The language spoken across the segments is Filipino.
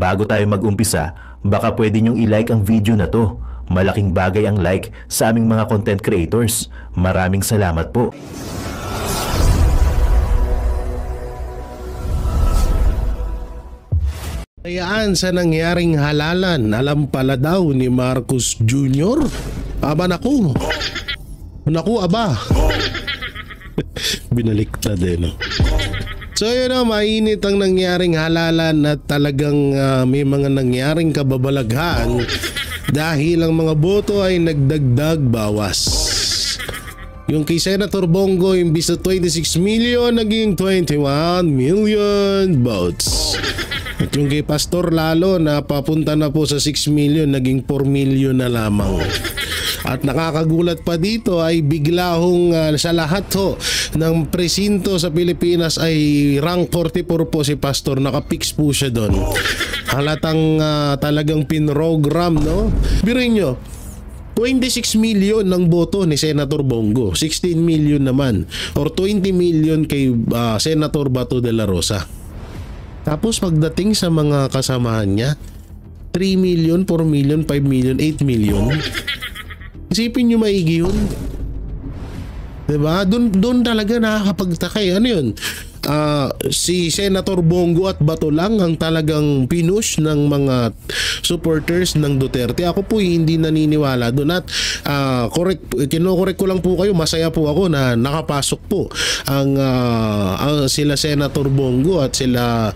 Bago tayo mag-umpisa, baka pwede nyong i-like ang video na to. Malaking bagay ang like sa aming mga content creators. Maraming salamat po. Kayaan sa nangyaring halalan, alam pala daw ni Marcos Jr. Aba naku. Naku aba. Binaliktad no. So yun na, mainit ang nangyaring halalan at talagang may mga nangyaring kababalaghan dahil ang mga boto ay nagdagdag bawas. Yung kay Senator Bongo, imbis na 26 million, naging 21 million votes. At yung kay Pastor Lalo na papunta na po sa 6 million, naging 4 million na lamang. At nakakagulat pa dito ay bigla hong sa lahat ho ng presinto sa Pilipinas ay rank 44 po si Pastor. Nakapix po siya doon. Halatang talagang pinrogram, no? Biruin nyo, 26 million ng boto ni Senator Bongo, 16 million naman or 20 million kay Senator Bato de la Rosa. Tapos pagdating sa mga kasamahan niya, 3 million, 4 million, 5 million, 8 million. Isipin nyo maigi yun. Diba? Doon talaga nakakapagtaka eh. Ano yun? Si Senator Bongo at Bato lang ang talagang pinush ng mga supporters ng Duterte. Ako po hindi naniniwala doon at kinokorek ko lang po kayo. Masaya po ako na nakapasok po ang sila Senator Bongo at sila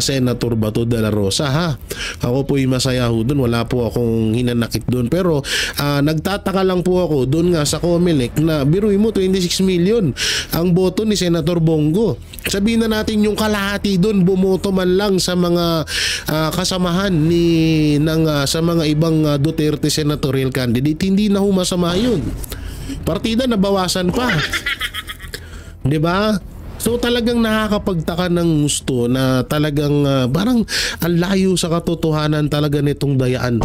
Senator Bato de la Rosa ha. Ako po yung masaya ho doon. Wala po akong hinanakit doon. Pero nagtataka lang po ako doon nga sa Comelec na biruin mo 26 million ang boto ni Senator Bongo. Sabihin na natin yung kalahati doon bumoto man lang sa mga kasamahan sa mga ibang Duterte senatorial candidate. Hindi na humasama yun. Partida nabawasan pa. 'Di ba? So talagang nakakapagtaka ng gusto na talagang parang ang layo sa katotohanan talaga nitong dayaan.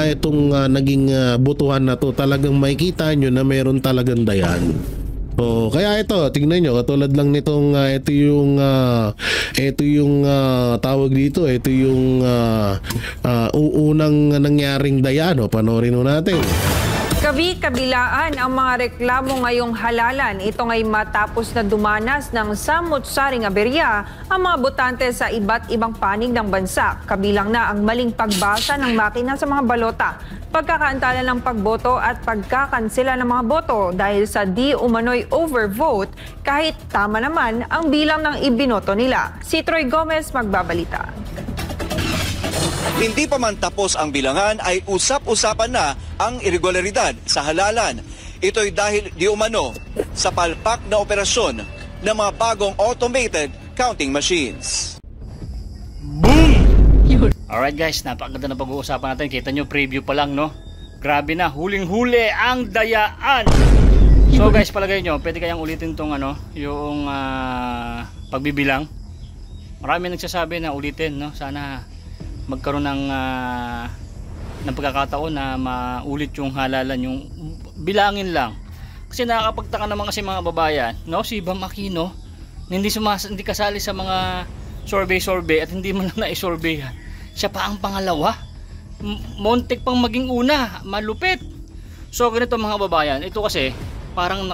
Itong naging botohan na to, talagang makikita nyo na mayroon talagang dayaan. Oh, kaya ito, tingnan nyo, katulad lang nitong ito yung tawag dito, ito yung unang nangyaring dayaan. Panoorin natin. Kabi-kabilaan ang mga reklamo ngayong halalan. Ito ngay matapos na dumanas ng samut-saring aberya ang mga botante sa iba't ibang panig ng bansa. Kabilang na ang maling pagbasa ng makina sa mga balota, pagkakaantala ng pagboto at pagkakansela ng mga boto dahil sa di umano'y overvote kahit tama naman ang bilang ng ibinoto nila. Si Troy Gomez magbabalita. Hindi pa man tapos ang bilangan ay usap-usapan na ang irregularidad sa halalan. Ito'y dahil di umano sa palpak na operasyon ng mga bagong automated counting machines. Boom! Alright guys, napakaganda na pag-uusapan natin. Kita nyo, preview pa lang, no? Grabe na, huling-huli ang dayaan! So guys, palagay nyo, pwede kayang ulitin tong yung pagbibilang. Marami nagsasabi na ulitin, no? Sana magkaroon ng pagkakataon na maulit yung halalan, yung bilangin lang. Kasi nakakapagtaka naman kasi mga babayan, no? Si Bam Aquino, hindi kasali sa mga survey at hindi man lang na-survey. Siya pa ang pangalawa. Montek pang maging una, malupit. So ganito mga babayan, ito kasi parang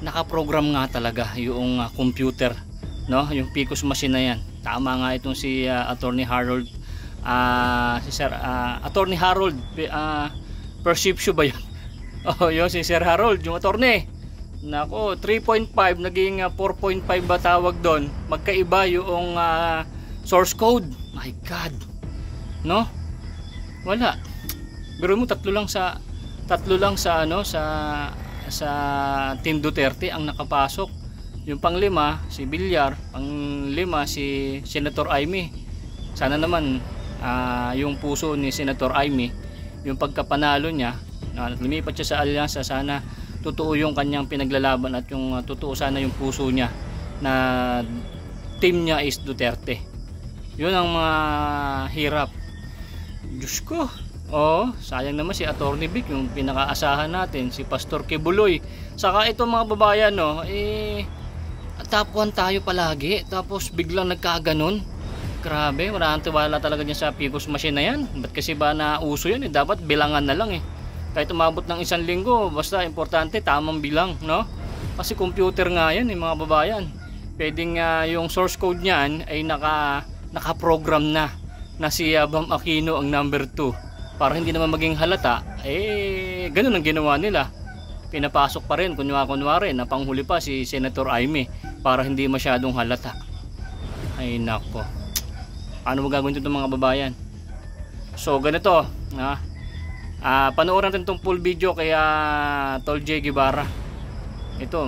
naka-program nga talaga yung computer, no? Yung PICOS machine na yan. Tama nga itong si Attorney Harold Attorney Harold Perception ba yun? Oh, yun si Sir Harold, yung attorney. Nako, 3.5 naging 4.5 ba tawag doon? Magkaiba yung source code. My God. No? Wala. Pero mo tatlo lang sa Team Duterte ang nakapasok. Yung panglima si Villar, panglima si Senator Amy. Sana naman yung puso ni Senator Amy, yung pagkapanalo niya, lumipat siya sa alyansa, sana totoo yung kanyang pinaglalaban at yung totoo sana yung puso niya na team niya is Duterte. Yun ang mga hirap. Diyos ko. Oh, sayang naman si Attorney Vic, yung pinakaasahan natin, si Pastor Kibuloy. Saka itong mga babayan, no, top 1 tayo palagi, tapos biglang nagkaganon. Grabe, wala kang tiwala talaga dyan sa PCOS machine na yan. Ba't kasi ba nauso yan? Dapat bilangan na lang eh. Kahit umabot ng 1 linggo, basta importante tamang bilang, no? Kasi computer nga yan mga babayan. Pwedeng yung source code niyan ay naka-program na si Bam Aquino ang number 2. Para hindi naman maging halata, ganun ang ginawa nila. Pinapasok pa rin, kunwari, na panghuli pa si Senator Aimee para hindi masyadong halata. Ay nako. Ano mo gagawin ito mga babayan? So ganito, panoorin natin itong full video kaya Tol J. Guevara. Ito,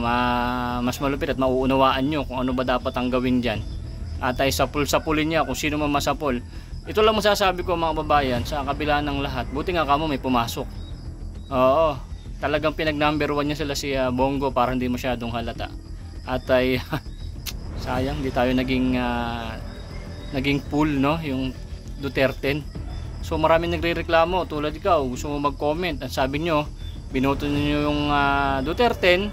mas malupit at mauunawaan nyo kung ano ba dapat ang gawin dyan. At ay sapul-sapulin niya kung sino man masapul. Ito lang masasabi ko mga babayan, sa kabila ng lahat, buti nga kamo may pumasok. Oo, talagang pinag-number 1 niya sila si Bongo para hindi masyadong halata. At ay sayang, di tayo naging pool, no, yung Duterte. So maraming nagrereklamo tulad ikaw, gusto mo mag-comment at sabi nyo binoto niyo yung Duterte,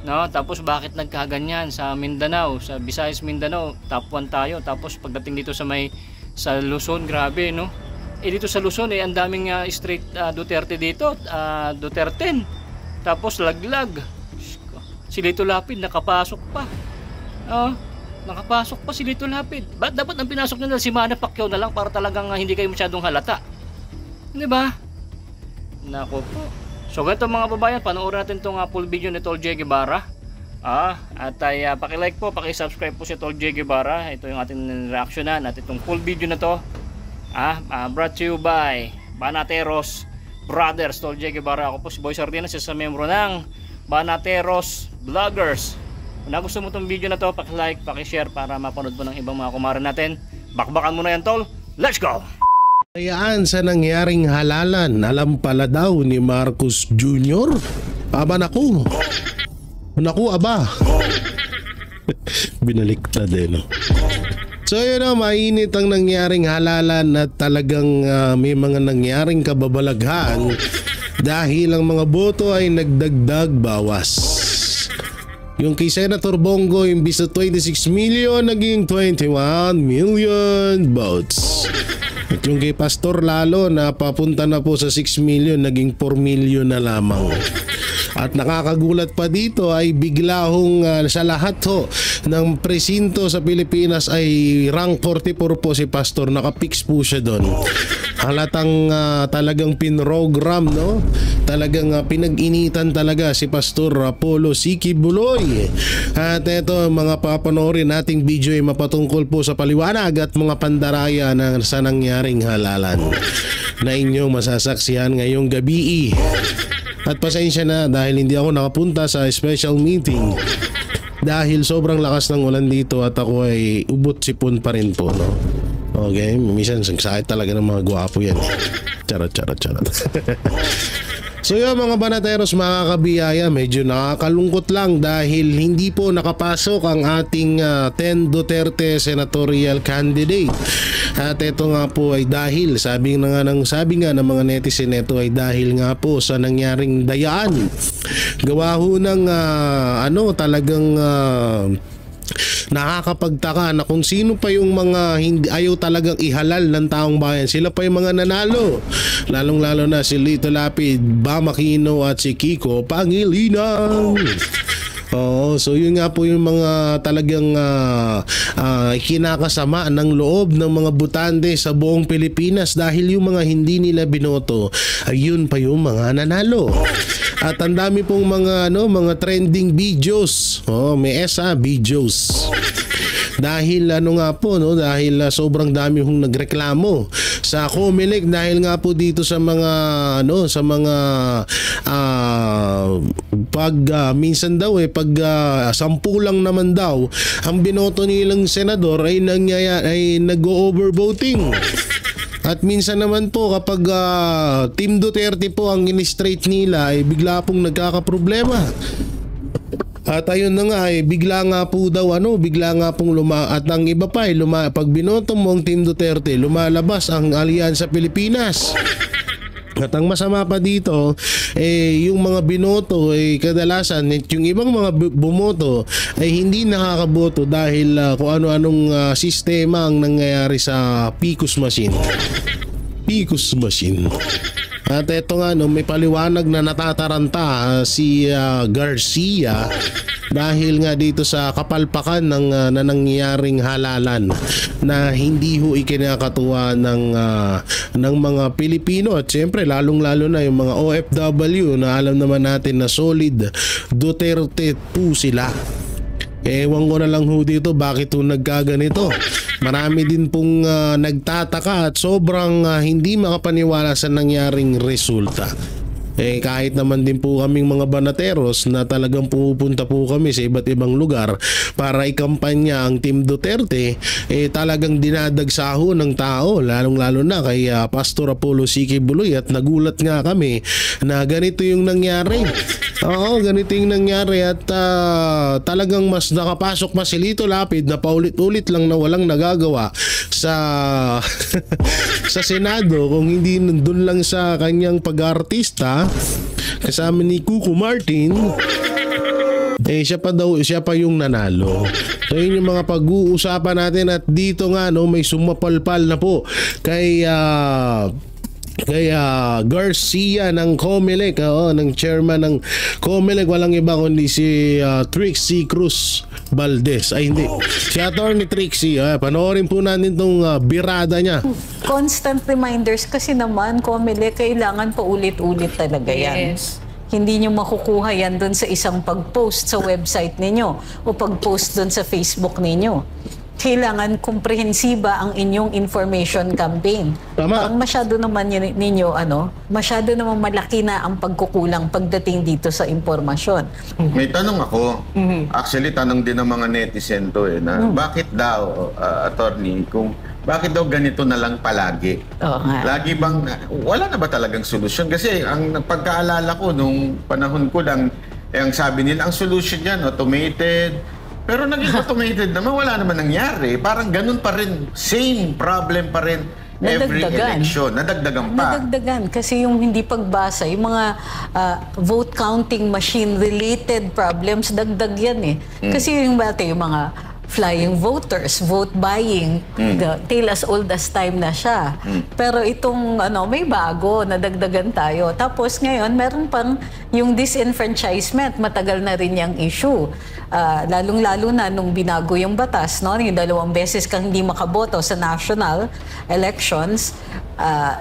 no? Tapos bakit nagkaganyan sa Mindanao, sa Visayas Mindanao, top 1 tayo, tapos pagdating dito sa Luzon, grabe, no? Dito sa Luzon ang daming straight Duterte dito, Duterte. Tapos laglag. Si Lito Lapid nakapasok pa. Nakapasok pa si Lito Lapid. Dapat ang pinasok nila si Manny Pacquiao na lang para talagang hindi kayo masyadong halata. Di ba? Nako po. So ganito mga babayan, panoorin natin itong full video ni Tol J. Guevara. At ay paki-like po, paki-subscribe po si Tol J. Guevara. Ito yung ating reaksyonan at itong full video na to. Brought to you by Banateros Brothers, Tol J. Guevara. Ako po si Boy Sardinas, isa membro ng Banateros Vloggers. Kung gusto mo itong video na to, paki-like, paki-share para mapanood mo ng ibang mga kumare natin. Bakbakan mo na yan, Tol. Let's go! Kayaan sa nangyaring halalan, alam pala daw ni Marcos Jr. Aba naku. Naku aba. Binaliktad no. So yun mainit ang nangyaring halalan at talagang may mga nangyaring kababalaghan dahil ang mga boto ay nagdagdag bawas. Yung kay Senator Bongo, imbis na 26 million, naging 21 million votes. At yung kay Pastor Lalo na papunta na po sa 6 million, naging 4 million na lamang. At nakakagulat pa dito ay bigla sa lahat ng presinto sa Pilipinas ay rank 44 po si Pastor. Nakapix po siya doon. Halatang talagang pinrogram, no? Talagang pinag-initan talaga si Pastor Apollo Siki Buloy. At ito mga papanoorin nating video ay mapatungkol po sa paliwanag at mga pandaraya sa nangyaring halalan na inyong masasaksihan ngayong gabi. At pasensya na dahil hindi ako nakapunta sa special meeting dahil sobrang lakas ng ulan dito at ako ay ubot-sipon pa rin po, no? Okay, minsan sakit talaga ng mga gwapo yan. Charot. So yun mga banateros, mga kabiyaya, medyo nakakalungkot lang dahil hindi po nakapasok ang ating 10 Duterte senatorial candidate. At ito nga po ay dahil, sabi nga ng mga netizen, ito ay dahil nga po sa nangyaring dayaan. Gawa ho ng talagang nakakapagtaka na kung sino pa yung mga hindi ayaw talagang ihalal ng taong bayan, sila pa yung mga nanalo, lalong lalo na si Lito Lapid, Bam Aquino at si Kiko Pangilinan. So yun nga po yung mga talagang kinakasama ng loob ng mga butante sa buong Pilipinas dahil yung mga hindi nila binoto ay yun pa yung mga nanalo. At ang dami pong mga trending videos. May videos. Dahil dahil sobrang dami hong nagreklamo sa Comelec dahil nga po dito sa mga minsan daw pag 10 lang naman daw ang binoto nilang senador ay nag-overvoting. At minsan naman po kapag Team Duterte po ang in-straight nila ay bigla pong nagkakaproblema. At ayun na nga bigla nga pong at ang iba pa pag binoto mo ang Team Duterte, lumalabas ang Alyansa Pilipinas. At ang masama pa dito, yung mga binoto, kadalasan, yung ibang mga bumoto ay hindi nakakaboto dahil kung ano-anong sistema ang nangyayari sa PCOS machine. PCOS machine. At eto nga, may paliwanag na natataranta si Garcia dahil nga dito sa kapalpakan na nangyaring halalan na hindi ho ikinakatuwa ng mga Pilipino at siyempre lalong-lalo na yung mga OFW na alam naman natin na solid Duterte po sila. Ewan ko na lang ho dito bakit ho nagkaganito. Marami din pong nagtataka at sobrang hindi makapaniwala sa nangyaring resulta. Kahit naman din po kaming mga banateros na talagang pumupunta po kami sa iba't ibang lugar para ikampanya ang Team Duterte, talagang dinadagsaho ng tao, lalong-lalo na kay Pastor Apollo C.K. Buloy, at nagulat nga kami na ganito yung nangyari. Oo, ganito yung nangyari at talagang mas nakapasok pa si Lito Lapid na paulit-ulit lang na walang nagagawa sa sa Senado kung hindi nandun lang sa kanyang pag-artista kasama ni Cuco Martin. Siya pa yung nanalo. So yun yung mga pag-uusapan natin at dito nga may sumapalpal na po kay Garcia ng COMELEC, ng chairman ng COMELEC, walang iba kundi si Trixie Cruz Valdez. Ay hindi, si Attorney Trixie. Panoorin po natin tong birada niya. Constant reminders kasi naman, COMELEC, kailangan paulit-ulit talaga yan. Yes. Hindi nyo makukuha yan dun sa isang pag-post sa website ninyo o pag-post dun sa Facebook ninyo. Kailangan komprehensiba ang inyong information campaign. Tama. Ang masyado naman ninyo, masyado naman malaki na ang pagkukulang pagdating dito sa impormasyon. May tanong ako. Actually, tanong din ng mga netizen to na bakit daw, attorney, bakit daw ganito na lang palagi? Oo nga. Lagi bang, wala na ba talagang solusyon? Kasi ang pagkaalala ko nung panahon ko lang, ang sabi nila, ang solution yan, automated. Pero naging automated naman, wala naman nangyari. Parang ganun pa rin, same problem pa rin every election. Nadagdagan pa. Nadagdagan kasi yung hindi pagbasa, yung mga vote counting machine related problems, dagdag yan Kasi yung mga flying voters, vote buying, tale as old as time na siya. Pero itong may bago, nadagdagan tayo. Tapos ngayon, meron pang yung disenfranchisement, matagal na rin yung issue. Lalong-lalo na nung binago yung batas, yung 2 beses kang hindi makaboto sa national elections,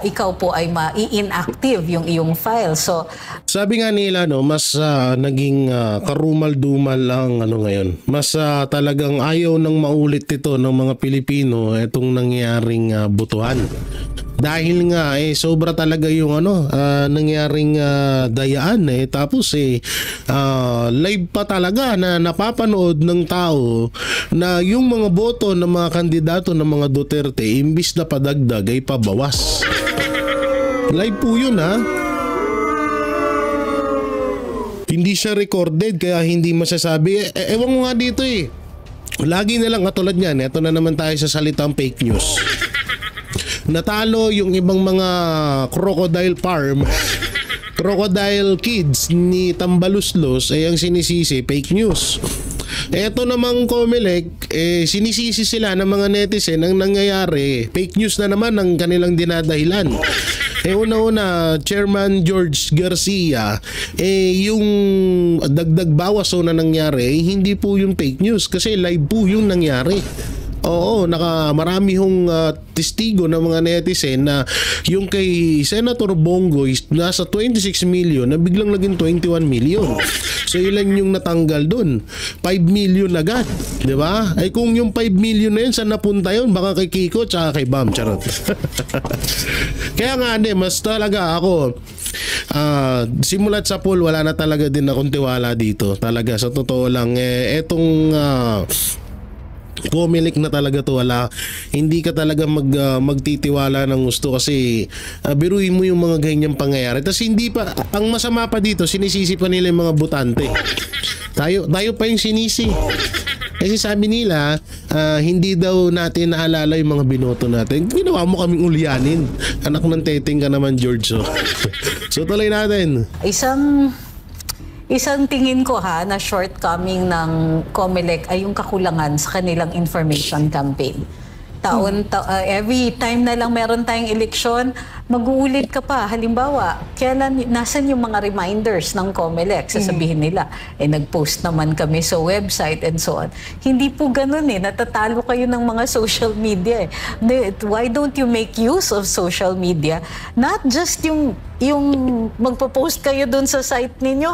ikaw po ay ma-inactive yung iyong file. So, sabi nga nila mas naging karumal-dumal lang ngayon. Mas talagang ayaw nang maulit ito ng mga Pilipino itong nangyaring butuhan. Dahil nga sobra talaga yung nangyaring dayaan tapos live pa talaga na napapanood ng tao na yung mga boto ng mga kandidato ng mga Duterte imbis na padagdag ay pabawas. Live po yun Hindi siya recorded kaya hindi masasabi. Ewan mo nga dito Lagi na lang katulad niyan. Ito na naman tayo sa salitang fake news. Natalo yung ibang mga crocodile farm, crocodile kids ni Tambaluslos ang sinisisi fake news. Eto namang COMELEC, sinisisi sila ng mga netizen ang nangyayari. Fake news na naman ang kanilang dinadahilan. Una-una, Chairman George Garcia, yung dagdag bawas na nangyari, hindi po yung fake news kasi live po yung nangyari. Oo, marami hong testigo ng mga netizen na yung kay Senator Bongo nasa 26 million na biglang naging 21 million. So ilan yung natanggal dun? 5 million agad, di ba? Ay kung yung 5 million na yun, saan napunta yun? Baka kay Kiko tsaka kay Bam, charot. Kaya nga mas talaga ako simulat sa pool, wala na talaga din akong tiwala dito. Talaga, sa totoo lang, etong COMELEC na talaga to, hindi ka talaga magtitiwala ng gusto kasi biruin mo yung mga ganyang pangyayari. Tapos hindi pa, ang masama pa dito, sinisisi pa nila yung mga botante. Tayo pa yung sinisi. Kasi sabi nila, hindi daw natin naalala yung mga binoto natin. Ginawa mo kaming ulyanin. Anak ng teteng ka naman, George. So tuloy natin. Isang tingin ko na shortcoming ng COMELEC ay yung kakulangan sa kanilang information campaign. Every time na lang meron tayong eleksyon, mag-uulit ka pa. Halimbawa, nasan yung mga reminders ng COMELEC? Sasabihin nila, nag-post naman kami sa website and so on. Hindi po ganun natatalo kayo ng mga social media. Why don't you make use of social media? Not just yung magpo-post kayo dun sa site ninyo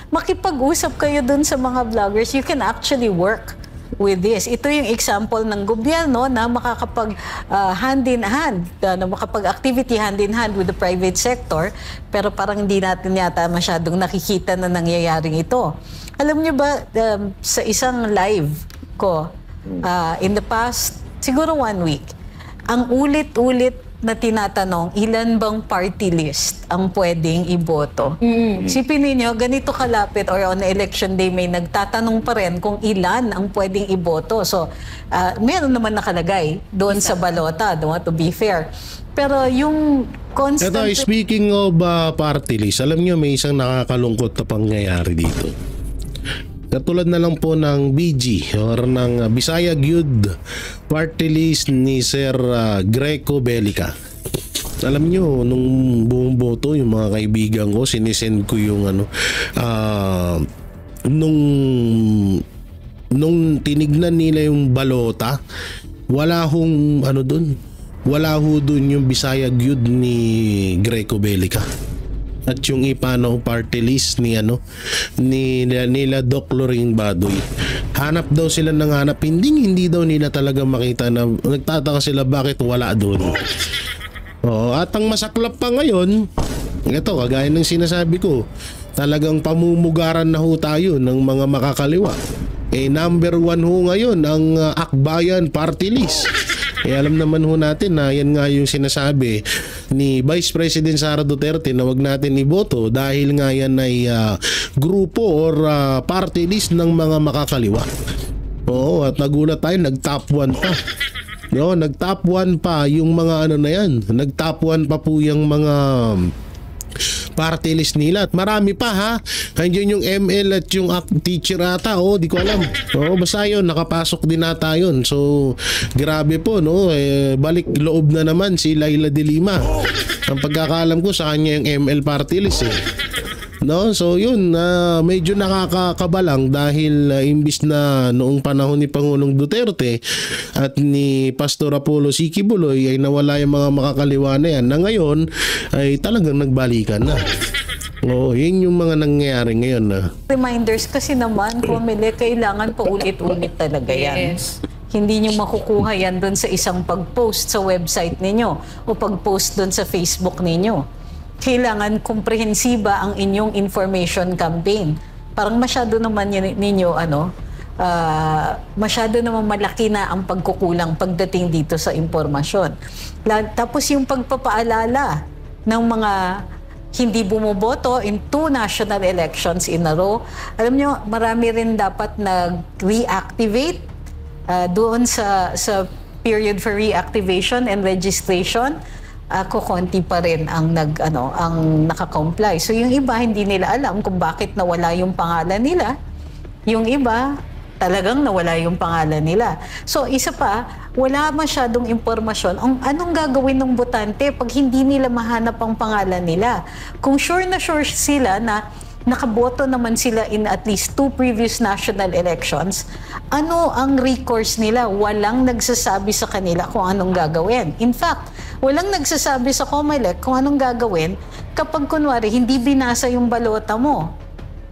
makipag-usap kayo dun sa mga vloggers. You can actually work with this. Ito yung example ng gobyerno na makakapag hand in hand, na makapag-activity hand in hand with the private sector, pero parang hindi natin yata masyadong nakikita na nangyayaring ito. Alam niyo ba, sa isang live ko, in the past, siguro 1 week, ang ulit-ulit na tinatanong, ilan bang party list ang pwedeng iboto? Sipin ninyo, ganito kalapit or on election day may nagtatanong pa rin kung ilan ang pwedeng iboto. So, meron naman nakalagay doon sa balota, to be fair. Pero yung constant... Ito, speaking of party list, alam nyo may isang nakakalungkot na pangyayari dito. Katulad na lang po ng BG or ng Bisaya Gyud party list ni Sir Greco Belica. Alam nyo, nung buong boto, yung mga kaibigan ko, sinisend ko yung nung tinignan nila yung balota, wala hong wala ho dun yung Bisaya Gyud ni Greco Belica. At yung ipano party list nila Doc Lorraine Badoy. Hanap daw sila ng hanap. Hindi daw nila talaga makita na nagtataka sila bakit wala doon. At ang masaklap pa ngayon, ito kagaya ng sinasabi ko, talagang pamumugaran na ho tayo ng mga makakaliwa. Number 1 ho ngayon ang Akbayan party list. Alam naman ho natin na yan nga yung sinasabi ni Vice President Sara Duterte na wag natin iboto dahil nga yan ay grupo or party list ng mga makakaliwa. At nagulat tayo, nag-top 1 pa. Nag-top 1 pa yung mga na yan. Nag-top 1 pa po yung mga party list nila at marami pa Andiyan yung ML at yung teacher ata di ko alam. Basta yun, nakapasok din ata yun. So grabe po balik loob na naman si Laila de Lima. Ang pagkakaalam ko sa kanya yung ML party list So yun, medyo nakakakabalang dahil imbis na noong panahon ni Pangulong Duterte at ni Pastor Apollo Sikibuloy ay nawala yung mga makakaliwa na yan, na ngayon ay talagang nagbalikan na. Yun yung mga nangyayari ngayon Reminders kasi naman, COMELEC, kailangan pa ulit-ulit talaga yan. Yes. Hindi nyo makukuha yan doon sa isang pag-post sa website ninyo o pag-post doon sa Facebook ninyo. Kailangan komprehensiba ang inyong information campaign. Parang masyado naman ninyo masyado naman malaki na ang pagkukulang pagdating dito sa impormasyon. Tapos yung pagpapaalala ng mga hindi bumoboto in 2 national elections in a row. Alam nyo, marami rin dapat nag-reactivate doon sa period for reactivation and registration. Konti pa rin ang naka-comply. So yung iba hindi nila alam kung bakit nawala yung pangalan nila. Yung iba talagang nawala yung pangalan nila. So isa pa, wala masyadong impormasyon ang anong gagawin ng botante pag hindi nila mahanap ang pangalan nila. Kung sure na sure sila na nakaboto naman sila in at least 2 previous national elections, ano ang recourse nila? Walang nagsasabi sa kanila kung anong gagawin. In fact, walang nagsasabi sa COMELEC kung anong gagawin kapag kunwari hindi binasa yung balota mo.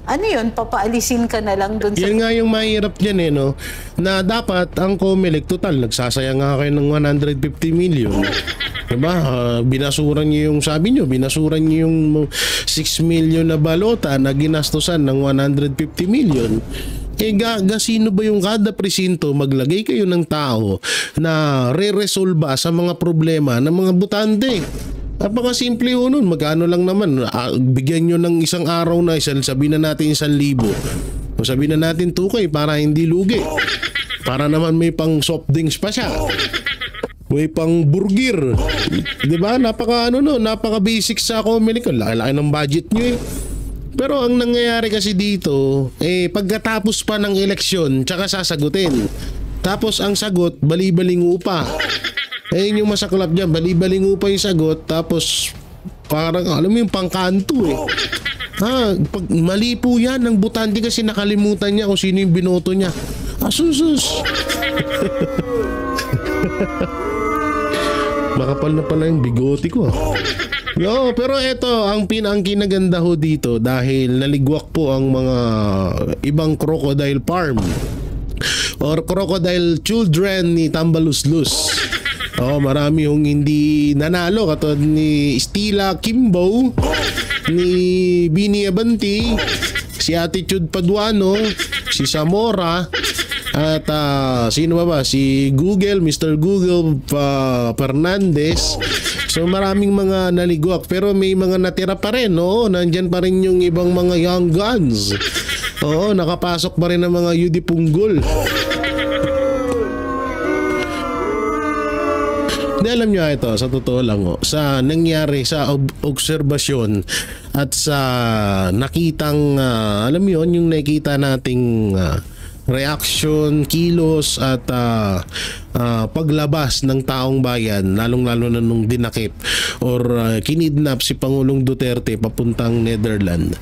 Ano yun? Papaalisin ka na lang dun sa... Yan nga yung mahirap dyan na dapat ang COMELEC total nagsasayang nga kayo ng 150 million. Diba? Binasuran nyo yung, sabi nyo, binasuran nyo yung 6 million na balota na ginastusan ng 150 million. Sino ba yung kada presinto maglagay kayo ng tao na re-resolba sa mga problema ng mga botante? Napaka-simple ho nun. Magkano lang naman. Bigyan nyo ng isang araw na sabihin na natin 1,000. O sabihin na natin 2K para hindi lugi. Para naman may pang soft drinks pa siya. May pang burger. 'Di ba? Napaka basic sa Comelec. Laki ng budget niyo eh. Pero ang nangyayari kasi dito, pagkatapos pa ng eleksyon, tsaka sasagutin. Tapos ang sagot, bali-balingo pa. Yun yung masaklap dyan, bali-balingo pa yung sagot, tapos parang, alam mo yung pangkanto eh. Pag mali po yan ng butante kasi nakalimutan niya kung sino yung binoto niya. Asusus! Makapal na pala yung bigote ko. No, pero ito ang kinaganda ho dito dahil naligwak po ang mga ibang crocodile farm or crocodile children ni Tambaluslus. Marami hong hindi nanalo katulad ni Stila Kimbo, ni Bini Abanti, si Attitude Paduano, si Zamora, at sino ba? Si Google, Mr. Google Fernandez. So maraming mga naligwak pero may mga natira pa rin. Nandyan pa rin yung ibang mga young guns. Nakapasok pa rin ng mga Yudi Punggol. Alam nyo ito, sa totoo lang sa nangyari sa obserbasyon at sa nakitang alam mo yun, yung nakita nating reaction, kilos at paglabas ng taong bayan, lalong-lalo na nung dinakip or kinidnap si Pangulong Duterte papuntang Netherlands,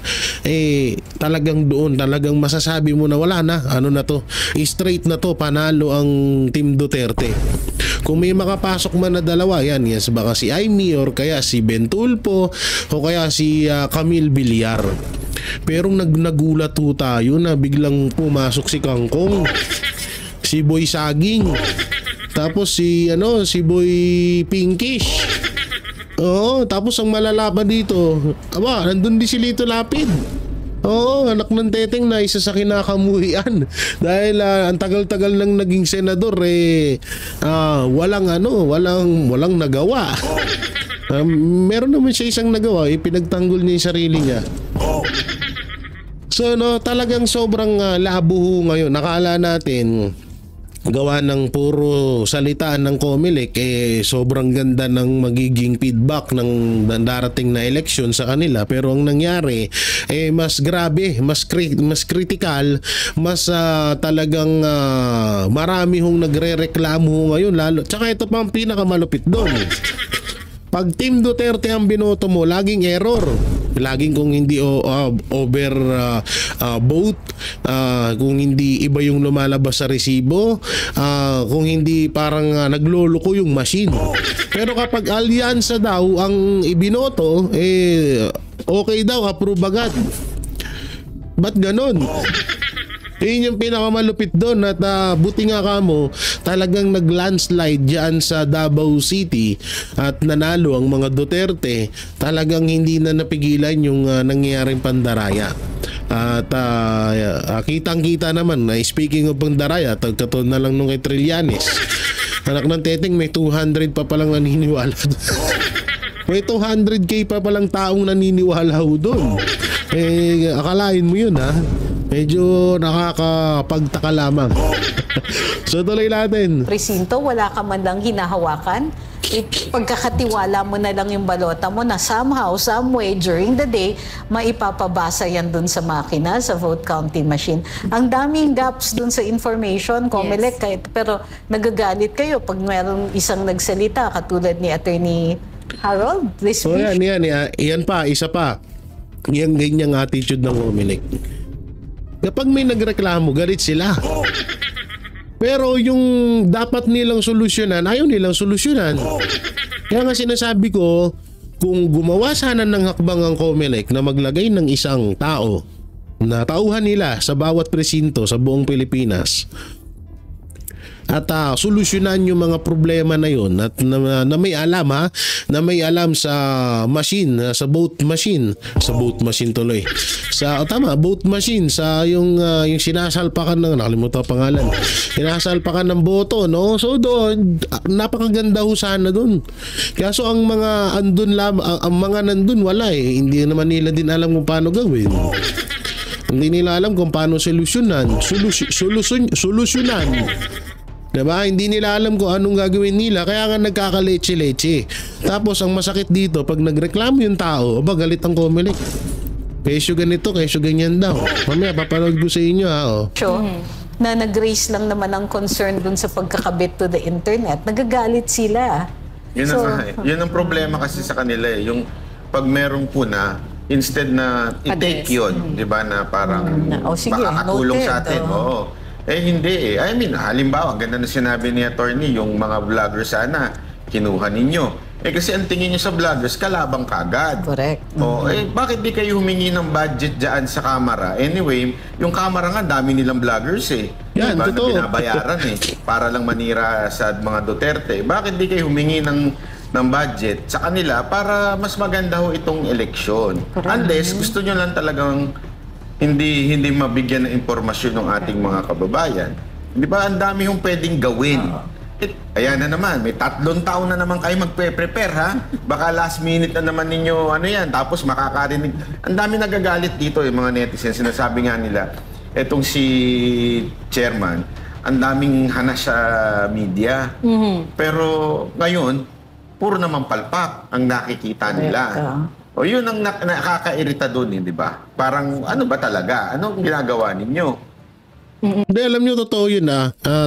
talagang doon, talagang masasabi mo na wala na, na to, straight na to, panalo ang Team Duterte. Kung may makapasok man na dalawa, yes, baka si Aimee or kaya si Ben Tulfo o kaya si Camille Villar. Pero nagulat po tayo na biglang pumasok si Kangkong, si Boy Saging, tapos si Boy Pinkish. Tapos ang malalaban dito, nandun din si Lito Lapid. Anak ng teteng na isa sa kinakamuhian dahil ang tagal-tagal nang naging senador walang nagawa. Meron naman siya isang nagawa, pinagtanggol niya yung sarili niya. So talagang sobrang labo ngayon. Nakala natin gawa ng puro salitaan ng Comelec, sobrang ganda ng magiging feedback ng darating na eleksyon sa kanila, pero ang nangyari mas grabe, mas critical, mas talagang marami hong nagrereklamo ngayon, lalo tsaka ito pa ang pinakamalupit doon. Pag Team Duterte ang binoto mo, laging error. Laging kung hindi over vote, kung hindi iba yung lumalabas sa resibo, kung hindi parang nagloloko yung machine. Pero kapag alyansa daw ang ibinoto, okay daw, approve agad. Ba't ganon? Yun yung pinakamalupit doon at buti nga kamo talagang nag-landslide dyan sa Davao City at nanalo ang mga Duterte. Talagang hindi na napigilan yung nangyayaring pandaraya. At kitang-kita naman na speaking of pandaraya, katulad na lang nung kay Trillanes. Anak ng teteng, may 200 pa palang naniniwala. May 200k pa palang taong naniniwala ho doon. Akalain mo yun medyo nakakapagtaka lamang. So tuloy natin. Presinto, wala ka man lang hinahawakan. Pagkakatiwala mo na lang yung balota mo na somehow, some way, during the day, maipapabasa yan dun sa makina, sa vote counting machine. Ang daming gaps dun sa information, Comelec, pero nagagalit kayo pag mayroong isang nagsalita, katulad ni Attorney Harold this week. Yan pa, isa pa. Yan ganyang attitude ng Comelec. Kapag may nagreklamo, galit sila. Pero yung dapat nilang solusyonan, ayaw nilang solusyonan. Kaya nga sinasabi ko, kung gumawa sana ng hakbang ang Comelec na maglagay ng isang tao na tauhan nila sa bawat presinto sa buong Pilipinas at solusyonan yung mga problema na yun at na may alam na may alam sa machine, sa vote machine tuloy sa vote machine, sa yung sinasalpakan ng, nakalimutan ang pangalan, sinasalpakan ng boto, so doon napakaganda ho sana doon. Kaso ang mga andun ang mga nandun wala hindi naman nila din alam kung paano gawin. Hindi nila alam kung paano solusyonan. Solusyonan. Diba? Hindi nila alam kung anong gagawin nila, kaya nga nagkakaleche-leche. Tapos ang masakit dito, pag nagreklamo yung tao, galit ang Comelec. Kesyo ganito, kesyo ganyan daw. Mamaya, papanood ko sa inyo ha. Na nag-raise lang naman ang concern dun sa pagkakabit to the internet. Nagagalit sila. Yun ang problema kasi sa kanila eh. Yung pag merong puna, instead na i-take yun, di ba, na parang sige, makakatulong noted, sa atin. Oo. Eh hindi eh. I mean, halimbawa, ang ganda na sinabi ni attorney, yung mga vlogger sana, kinuha ninyo. Eh kasi ang tingin nyo sa vloggers, kalabang kagad. Correct. Bakit di kayo humingi ng budget dyan sa camera? Anyway, yung camera nga, dami nilang vloggers eh. Yan, diba, totoo. na binabayaran eh. Para lang manira sa mga Duterte. Bakit di kayo humingi ng budget sa kanila para mas maganda ho itong eleksyon? Unless gusto nyo lang talagang hindi mabigyan ng impormasyon ng ating mga kababayan. Di ba, ang dami yung pwedeng gawin. Ayan na naman, may 3 taon na naman kayo magpe-prepare ha. Baka last minute na naman ninyo tapos makakarinig. Ang dami nagagalit dito yung mga netizens. Sinasabi nga nila, etong si chairman, ang daming hanas sa media. Pero ngayon, puro naman palpak ang nakikita nila. O yun ang nakakairita doon, di ba? Parang ano ba talaga? Anong ginagawa ninyo? Hindi, alam nyo, totoo yun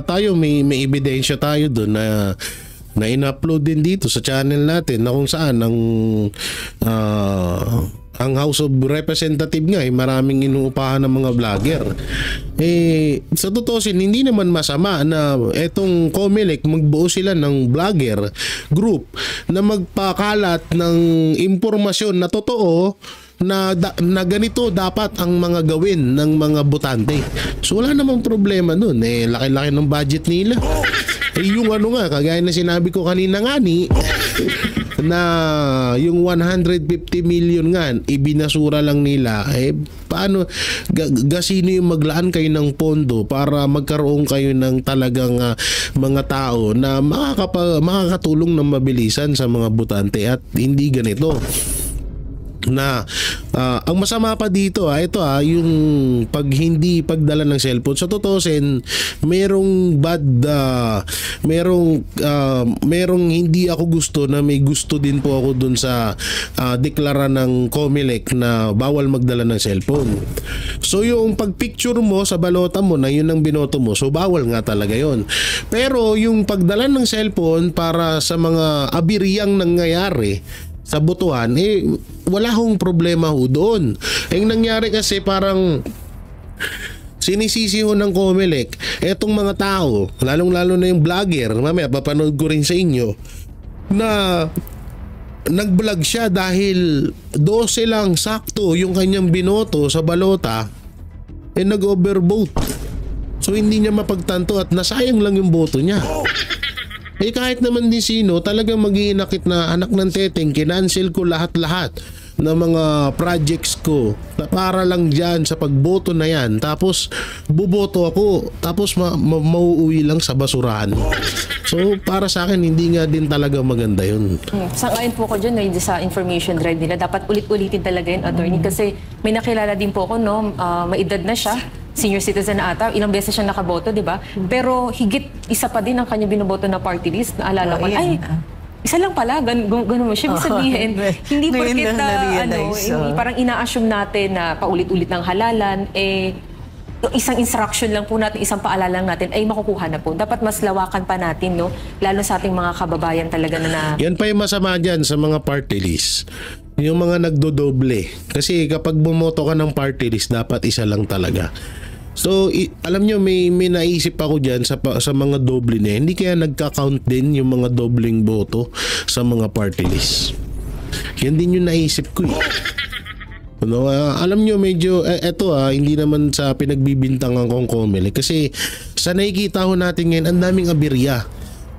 tayo may ebidensya tayo doon na in-upload din dito sa channel natin na kung saan ang House of Representative nga maraming inuupahan ng mga vlogger. Sa totoosin, hindi naman masama na etong Comelec magbuo sila ng vlogger group na magpakalat ng impormasyon na totoo na ganito dapat ang mga gawin ng mga botante. So wala namang problema nun. Laki-laki ng budget nila. Yung kagaya na sinabi ko kanina nga na yung 150 million nga ibinasura lang nila, paano sino yung maglaan kayo ng pondo para magkaroon kayo ng talagang mga tao na makakatulong ng mabilisan sa mga botante at hindi ganito na ang masama pa dito yung pagdala ng cellphone. Sa totoosin, merong hindi ako gusto na may gusto din po ako dun sa deklara ng Comelec na bawal magdala ng cellphone. So yung pagpicture mo sa balota mo na yun ang binoto mo, so bawal nga talaga yon. Pero yung pagdala ng cellphone para sa mga abiriyang nangyayari sa botohan, wala hong problema doon. Ang nangyari kasi parang sinisisi ng Comelec etong mga tao, lalong-lalo na yung vlogger, mamaya papanood ko rin sa inyo, na nag-vlog siya dahil 12 lang sakto yung kanyang binoto sa balota, nag-overvote. So hindi niya mapagtanto at nasayang lang yung boto niya. Kahit naman din sino, talagang mag-iinakit na anak ng teteng, kinancel ko lahat-lahat ng mga projects ko na para lang dyan sa pagboto na yan. Tapos buboto ako, tapos mauuwi lang sa basurahan. So para sa akin, hindi nga din talaga maganda yun. Sang-ayon po ko dyan sa information drive nila. Dapat ulit-ulitin talaga yun, attorney. Kasi may nakilala din po ako, may edad na siya. Senior citizen na ata, ilang beses siya nakaboto, di ba? Pero higit isa pa din ang kanya binoboto na party list. Naalala ko, isa lang pala, ganun mo siya. Ibig sabihin, hindi porket parang ina-assume natin na paulit-ulit ng halalan, isang instruction lang po natin, isang paalala lang natin, ay makukuha na po. Dapat mas lawakan pa natin, no? Lalo sa ating mga kababayan talaga na... Yan pa yung masama dyan sa mga party list. Yung mga nagdodoble. Kasi kapag bumoto ka ng party list, dapat isa lang talaga. So, alam nyo, may naisip ako dyan sa mga doble na hindi kaya nagka-count din yung mga dobling boto sa mga party list. Yan din yung naisip ko alam nyo, medyo, hindi naman sa pinagbibintangan kong Comelec. Kasi sa nakikita ho natin ngayon, ang daming abirya.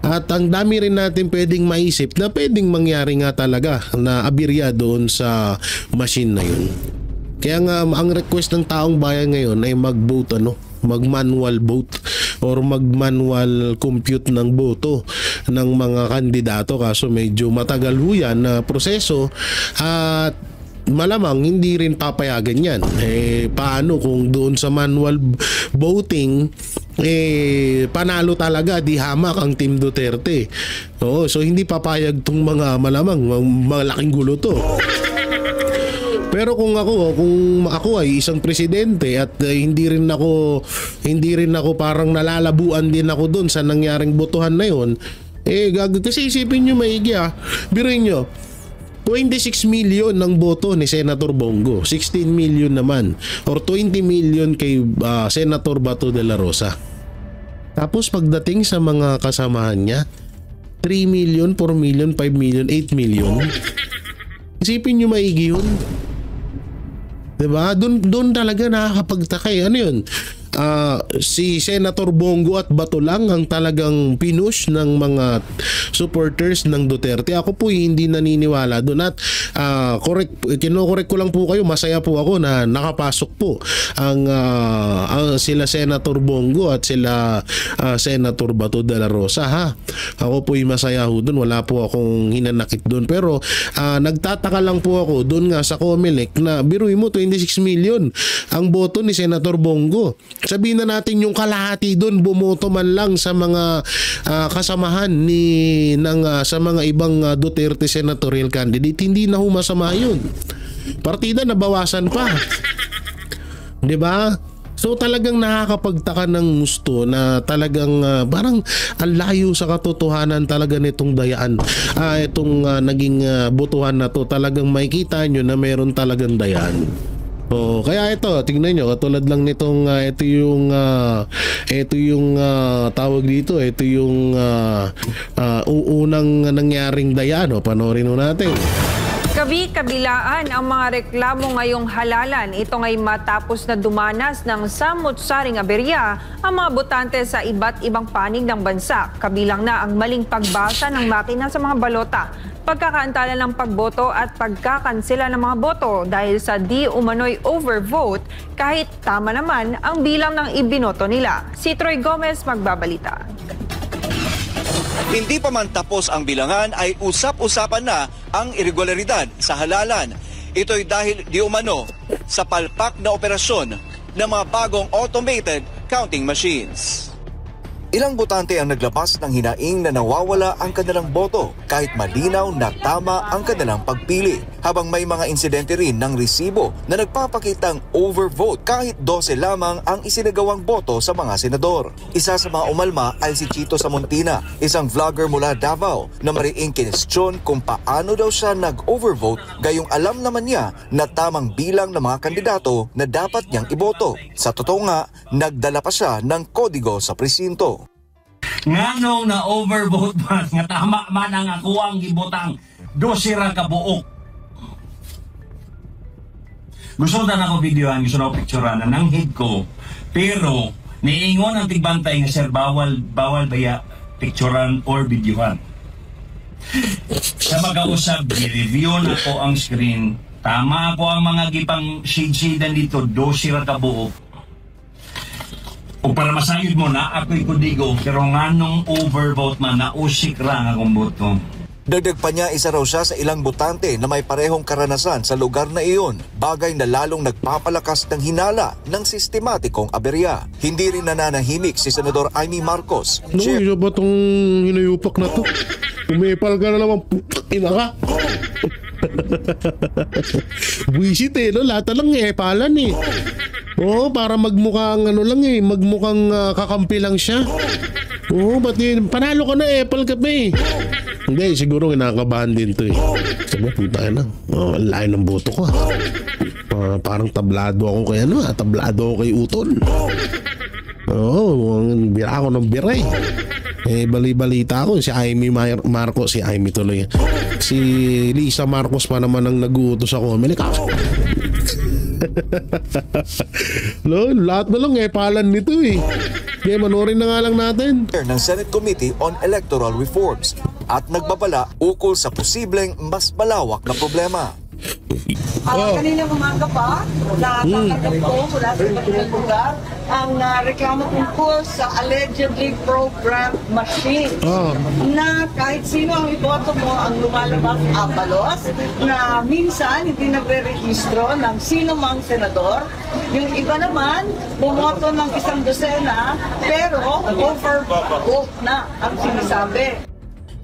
At ang dami rin natin pwedeng maisip na pwedeng mangyari nga talaga na abirya doon sa machine na yun. Kaya nga ang request ng taong bayan ngayon ay mag-vote mag-manual vote or mag-manual compute ng boto ng mga kandidato, kaso medyo matagal ho yan na proseso at malamang hindi rin papayagan yan. Paano kung doon sa manual voting panalo talaga, di hamak ang Team Duterte. Oo, so hindi papayag tong mga malamang malaking gulo to. Pero kung ako ay isang presidente at hindi rin ako parang nalalabuan din ako doon sa nangyaring botohan na yon, kasi isipin nyo maigi biruin nyo, 26 million ng boto ni Senator Bongo, 16 million naman or 20 million kay Senator Bato de la Rosa. Tapos pagdating sa mga kasamahan niya, 3 million, 4 million, 5 million, 8 million. Isipin nyo maigi yun. Diba? Doon talaga nakakapagtaka. Ano yun? Si Senator Bongo at Bato lang ang talagang pinush ng mga supporters ng Duterte. Ako po hindi naniniwala doon at kino-correct ko lang po kayo. Masaya po ako na nakapasok po ang sila Senator Bongo at sila Senator Bato de la Rosa Ako po masaya ho doon. Wala po akong hinanakit doon. Pero nagtataka lang po ako doon nga sa Comelec na biruin mo 26 million ang boto ni Senator Bongo. Sabihin na natin yung kalahati doon bumoto man lang sa mga kasamahan sa mga ibang Duterte senatorial candidate, hindi na masama yun. Partida nabawasan pa. 'Di ba? So talagang nakakapagtaka ng gusto na talagang parang ang layo sa katotohanan talaga nitong dayaan. Itong naging botohan na to, talagang makikita nyo na meron talagang dayaan. Kaya ito, tingnan nyo, katulad lang nitong ito yung tawag dito, ito yung unang nangyaring daya, panoorin natin. Kabi-kabilaan ang mga reklamo ngayong halalan. Ito ngay matapos na dumanas ng samut-saring aberya ang mga botante sa iba't ibang panig ng bansa. Kabilang na ang maling pagbasa ng makina sa mga balota, pagkakaantala ng pagboto at pagkakansela ng mga boto dahil sa di umano'y overvote kahit tama naman ang bilang ng ibinoto nila. Si Troy Gomez magbabalita. Hindi pa man tapos ang bilangan ay usap-usapan na ang irregularidad sa halalan. Ito'y dahil di umano sa palpak na operasyon ng mga bagong automated counting machines. Ilang botante ang naglabas ng hinaing na nawawala ang kanilang boto kahit malinaw na tama ang kanilang pagpili. Habang may mga insidente rin ng resibo na nagpapakitang overvote kahit 12 lamang ang isinagawang boto sa mga senador. Isa sa mga umalma ay si Chito Samuntina, isang vlogger mula Davao na mariing kinestyon kung paano daw siya nag-overvote gayong alam naman niya na tamang bilang ng mga kandidato na dapat niyang iboto. Sa totoo nga, nagdala pa siya ng kodigo sa presinto. Nganong na overvote man nga tama man ang ako ang gibotang 12 ra ka buok. Gusto na ako videoan, gusto na ako picturean na ng head ko, pero niingon ang tigbantay nga sir bawal baya picturean or videoan. Sa mag-ausap, i-review na ko ang screen, tama ako ang mga gipang shade-shadean dito, 12 ra ka buok. O para masayod mo na ako'y kudigo, pero nga nung overvote man na usik ra nga akong boto. Dagdag pa niya, isa raw siya sa ilang botante na may parehong karanasan sa lugar na iyon, bagay na lalong nagpapalakas ng hinala ng sistematikong aberya. Hindi rin nananahimik si Senador Amy Marcos. Isa ba itong hinayupak na to? Umepal ka na naman, ina ka. Buisit no? Lahat lang epalan para magmukhang magmukhang kakampi lang siya. Ba't panalo ka na, epal ka pa Hindi, siguro kinakabahan din to Sabi, punta ka na. Layo ng boto ko parang tablado ako kay tablado ako kay Utol. Bira ako ng bira bali-balita ako si Amy Marcos, si Amy tuloy. Si Lisa Marcos pa naman ang nag-uutos ako. Lahat na lang palan nito Kaya manorin na nga lang natin. Ng Senate Committee on Electoral Reforms at nagbabala ukol sa posibleng mas malawak na problema. Kanina umaga pa, mula sa lugar, ang reklamo tungkol sa allegedly programmed machine na kahit sino ang iboto mo ang lumalabas abalos, na minsan hindi nagre-rehistro ng sino mang senador. Yung iba naman, bumoto ng 100 pero overvote na ang sinasabi.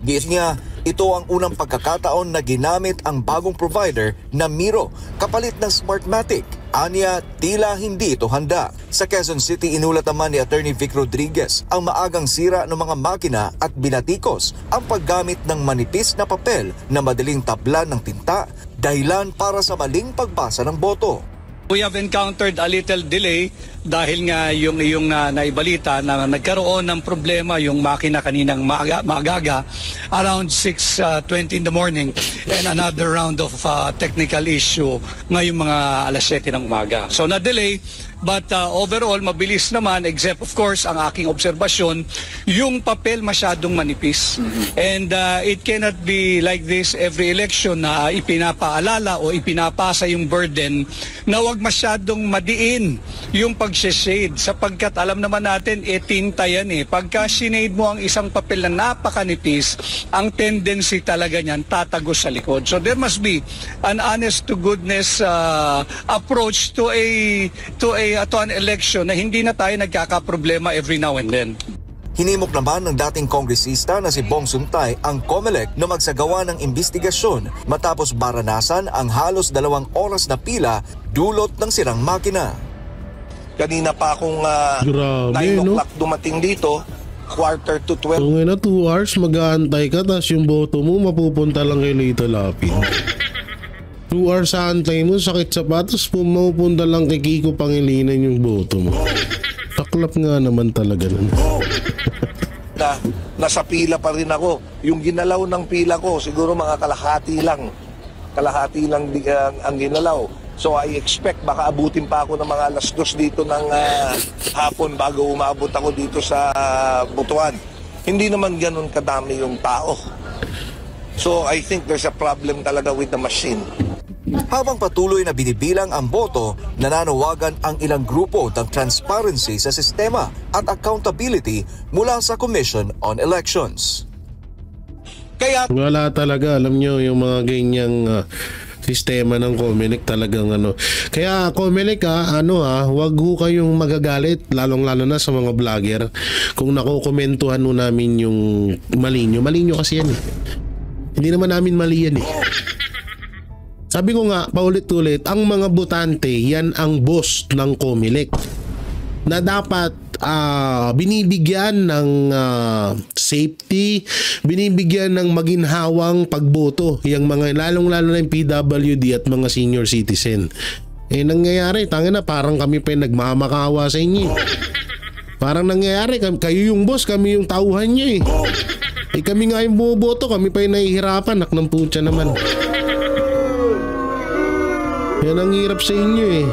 Giit niya, ito ang unang pagkakataon na ginamit ang bagong provider na Miro kapalit ng Smartmatic. Anya, tila hindi ito handa. Sa Quezon City, inulat naman ni Attorney Vic Rodriguez ang maagang sira ng mga makina at binatikos ang paggamit ng manipis na papel na madaling tablan ng tinta, dahilan para sa maling pagbasa ng boto. We have encountered a little delay dahil nga yung naibalita na nagkaroon ng problema yung makina kaninang magaga around 6:20 in the morning, and another round of technical issue ngayong mga alas 7 ng umaga. So na-delay, but overall mabilis naman, except of course ang aking obserbasyon, yung papel masyadong manipis. And it cannot be like this every election na ipinapaalala o ipinapasa yung burden na wag masyadong madiin yung pag-shade, sapagkat alam naman natin tinta yan eh. Pagka sinade mo ang isang papel na napakanipis, ang tendency talaga niyan tatagos sa likod. So there must be an honest to goodness approach to an election na hindi na tayo nagkakaproblema every now and then. Hinimok naman ng dating kongresista na si Bong Suntay ang COMELEC na magsagawa ng imbestigasyon matapos baranasan ang halos 2 oras na pila dulot ng sirang makina. Kanina pa akong 9 o'clock dumating dito, 11:45. So ngayon na 2 hours mag-aantay ka, tapos yung boto mo mapupunta lang kay Lito Lapid. 2 hours sa antay mo, sakit sapatos, mapupunta lang kay Kiko Pangilinan yung boto mo. Taklap nga naman talaga nun. Nasa pila pa rin ako. Yung ginalaw ng pila ko, siguro mga kalahati lang. Kalahati lang ang ginalaw. So I expect baka abutin pa ako ng mga alas 2 dito ng hapon bago umabot ako dito sa Butuan. Hindi naman ganun kadami yung tao. So I think there's a problem talaga with the machine. Habang patuloy na binibilang ang boto, nananawagan ang ilang grupo ng transparency sa sistema at accountability mula sa Commission on Elections. Kaya wala talaga, alam nyo, yung mga ganyang sistema ng COMELEC talagang Kaya COMELEC wag ho kayong magagalit, lalong-lalo na sa mga vlogger kung nakokomentuhan ho namin yung mali nyo. Mali nyo kasi yan eh. Hindi naman namin mali yan eh. Sabi ko nga, paulit-ulit, ang mga botante, yan ang boss ng COMELEC na dapat binibigyan ng safety, binibigyan ng maginhawang pagboto, yung mga lalong-lalo na yung PWD at mga senior citizen. Nangyayari, tangina, parang kami pa yung nagmamakawa sa inyo. Parang nangyayari, kayo yung boss, kami yung tauhan nyo eh. Kami nga yung bumoboto, kami pa yung nahihirapan, nak ng putya naman. Yan ang hirap sa inyo eh.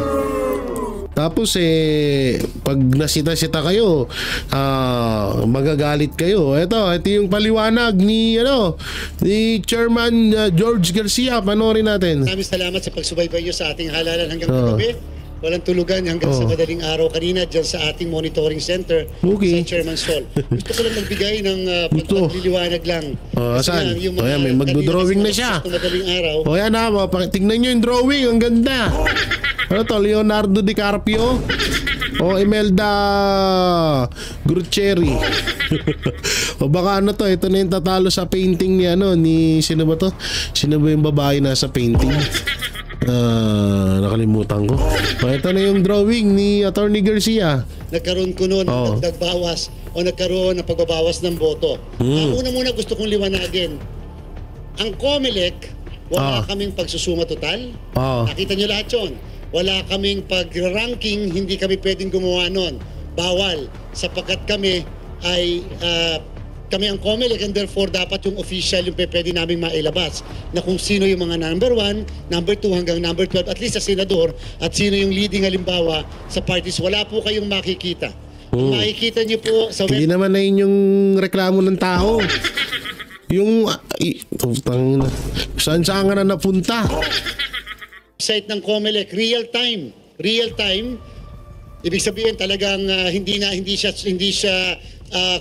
Tapos pag nasita-sita kayo, magagalit kayo. Ito yung paliwanag ni Chairman George Garcia. Panoorin natin. Maraming salamat sa pagsubaybay niyo sa ating halalan hanggang gabi. Walang tulugan hanggang sa madaling araw kanina dyan sa ating monitoring center sa Chairman Sol. Gusto ko lang magbigay ng pagliliwanag lang. Saan? May magdodrawing na siya. Madaling araw. Yan tignan nyo yung drawing. Ang ganda. Ano to? Leonardo DiCaprio o Imelda Grucheri. O baka ito na yung tatalo sa painting ni sino ba to? Sino ba yung babae nasa painting? Nakalimutan ko. Ito na yung drawing ni Attorney Garcia. Nagkaroon ko noon ng dagbawas o nagkaroon ng pagbabawas ng boto. Una gusto kong liwanagin. Ang COMELEC, wala kaming pagsusuma total. Nakita nyo lahat yun. Wala kaming pag-ranking, hindi kami pwedeng gumawa nun. Bawal, sapagkat kami ay kami ang COMELEC, and therefore dapat yung official yung pwede namin mailabas na kung sino yung mga number 1, number 2 hanggang number 12, at least sa senador, at sino yung leading halimbawa sa parties. Wala po kayong makikita. Makikita niyo po sa hindi naman na yun yung reklamo ng tao. Yung saan ka na napunta? Site ng COMELEC, real time Ibig sabihin talagang hindi siya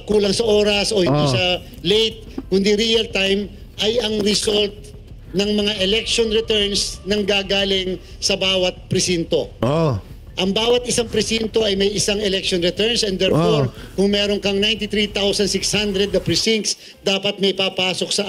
kulang sa oras o hindi siya late, kundi real time ay ang result ng mga election returns nang gagaling sa bawat presinto. Ang bawat isang presinto ay may isang election returns, and therefore kung meron kang 93,600 na precincts, dapat may papasok sa